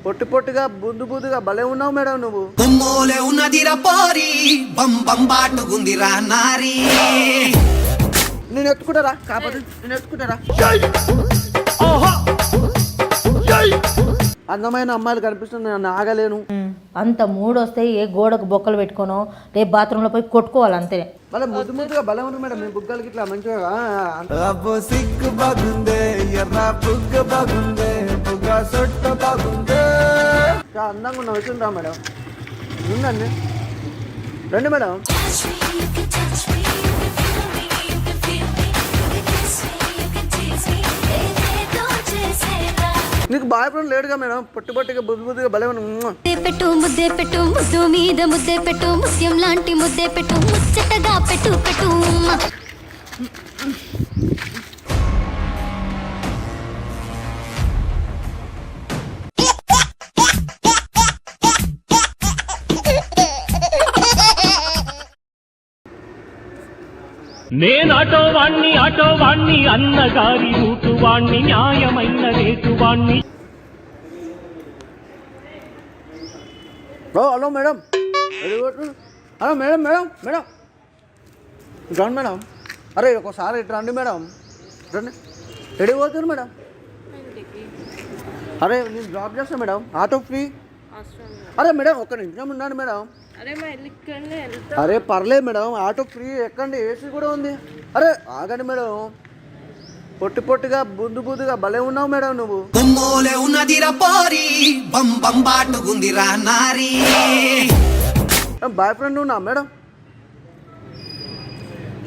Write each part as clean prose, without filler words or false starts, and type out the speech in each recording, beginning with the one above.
పొట్టి పొట్టిగా బుద్దు బుద్దుగా భలే ఉన్నావు మేడం నువ్వు. బొమ్మోలే ఉన్నదిరా పోరి బం బం బాటుకుందిరా నారి. నేను ఎత్తుకుంటారా కాకపోతే నేను ఎత్తుకుంటారా. అందమైన అమ్మాయిలు కనిపిస్తుంది, నేను ఆగలేను. అంత మూడు వస్తే ఏ గోడకు బొక్కలు పెట్టుకోనో రేపు బాత్రూంలో పోయి కొట్టుకోవాలి అంతే. మళ్ళీ ముద్దు ముద్దుగా భలే ఉంది మేడం మీ బుగ్గలకి ఇట్లా మంచిగా. సిగ్గు బాగుందే ఎర్ర బుగ్గ బాగుందే బుగ్గ సొట్ట బాగుందే. అందంగా ఉన్న విషయం రా మేడం. ఉందండి రండి మేడం. నీకు బాయ్ ఫ్రెండ్ లేడుగా మేడం, పొట్టి పొట్టిగా బుద్ధి బుద్ధిగా భలే పెట్టు ముద్దే పెట్టు ముద్దు మీద ముద్దే పెట్టు ముత్యం లాంటి ముద్దే పెట్టు ముచ్చటగా పెట్టు పెట్టు. నేనాటో వాణ్ణి అన్నగారి రూటు వాణ్ణి న్యాయమైన రేటు వాణ్ణి. Hello madam. Hello madam madam madam రండి మేడం. అరే ఒకసారి ఇటు రండి మేడం, రండి. రెడీ పోతుంది మేడం. అరే నేను డ్రాప్ చేస్తాను మేడం, ఆటో ఫ్రీ. అరే మేడం ఒక్క నిమిషం ఉండండి మేడం. అరే పర్లేదు మేడం, ఆటో ఫ్రీ ఎక్కండి, ఏసీ కూడా ఉంది. అరే ఆగండి మేడం. పొట్టి పొట్టిగా బుద్దు బుద్దుగా భలే ఉన్నావు మేడం నువ్వు. బొమ్మోలే ఉన్నదిరా పోరి బం బం బాటుకుందిరా నారి. బాయ్ ఫ్రెండ్ ఉన్నా మేడం?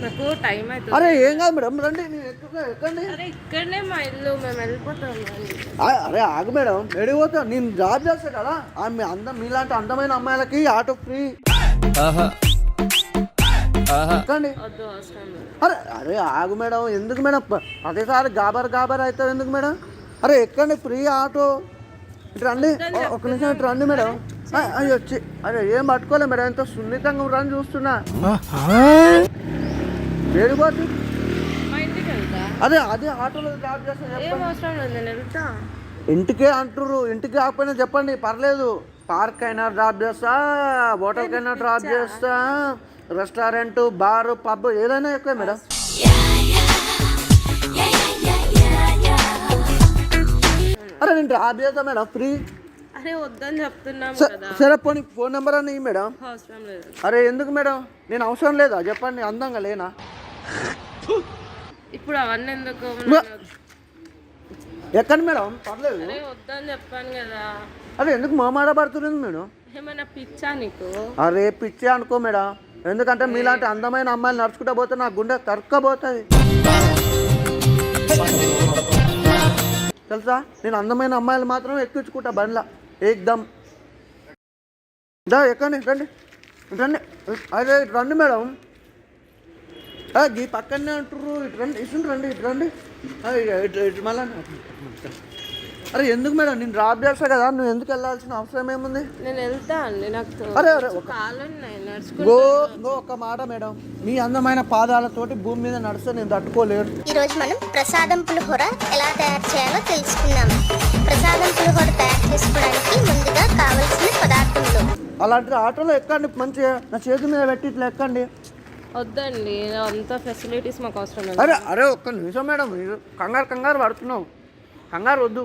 నాకు టైం అవుతుంది. అరే ఏం కాదు మేడం, రండి ఎక్కండి. అరే ఇక్కడనే మా ఇల్లు, మేము వెళ్ళిపోతాం. అరే ఆగు మేడం, వెళ్ళిపోతా. నేను జాబ్ చేస్తా కదా, మీలాంటి అందమైన అమ్మాయిలకి ఆటో ఫ్రీ. ఎక్కండి. అరే అరే ఆగు మేడం, ఎందుకు మేడం అదేసారి గాబర్ అవుతావు ఎందుకు మేడం? అరే ఎక్కండి, ఫ్రీ ఆటో. ఇటు రండి, ఒక నిమిషం ఇటు రండి మేడం. అయ్యి వచ్చి అరే ఏం పట్టుకోలే మేడం, ఎంతో సున్నితంగా రన్ చూస్తున్నా. వెళ్ళిపోతుంది. అదే అదే ఆటోలో డ్రాప్ చేస్తా. ఇంటికే అంటారు, ఇంటికి కాకపోయినా చెప్పండి పర్లేదు. పార్క్ అయినా డ్రాప్ చేస్తా, హోటల్కి అయినా డ్రాప్ చేస్తా, రెస్టారెంట్ బార్ పబ్ ఏదైనా ఎక్కువ మేడం. అరే నేను డ్రాప్ చేస్తా మేడం ఫ్రీ. అరే వద్దని చెప్తున్నాము కదా. సరే పోనీ ఫోన్ నెంబర్ అని మేడం. అవసరం లేదు. అరే ఎందుకు మేడం, నేను అవసరం లేదా చెప్పండి, అందంగా లేనా? ఇప్పుడు అవన్నీ ఎందుకు? ఎక్కండి మేడం పర్లేదు. అరే వద్దని చెప్పాను కదా. అరే ఎందుకు మామాట పడుతుంది మేడం? ఏమైనా పిచ్చా నీకు? అరే పిచ్చే అనుకో మేడం, ఎందుకంటే మీలాంటి అందమైన అమ్మాయిలు నడుచుకుంటా పోతే నా గుండె తరక్కపోతుంది తెలుసా. నేను అందమైన అమ్మాయిలు మాత్రం ఎక్కించుకుంటా బండ్ల ఏకదమ్. ఎక్కండి రండి రండి. అరే ఇటు రండి మేడం. ఈ పక్కనే అంటారు, ఇటు రండి, ఇటు రండి, ఇటు రండి. ఇటు మళ్ళా. అరే ఎందుకు మేడం, నేను డ్రాప్ చేస్తా కదా, నువ్వు ఎందుకు వెళ్ళాల్సిన అవసరం ఏముంది? నేను వెళ్తా అండి, నాకు అరే ఒక్క మాట మేడం, మీ అందమైన పాదాలతోటి భూమి మీద నడిస్తే నేను తట్టుకోలేను. ఈరోజు మనం ప్రసాదం పులిహోర ఎలా తయారు చేయాలో తెలుసుకుందాం. ప్రసాదం పులిహోర తయారు చేసుకోవడానికి ముందుగా కావలసిన పదార్థములు. అలాంటి ఆటోలో ఎక్కండి, మంచిగా నా చేతి మీద పెట్టి ఇట్లా ఎక్కండి. వద్దండి, అంత ఫెసిలిటీస్ మాకు అవసరం లేదు. అరే అరే ఒక్క నిమిషం మేడం, కంగారు పడుతున్నావు, కంగారు వద్దు.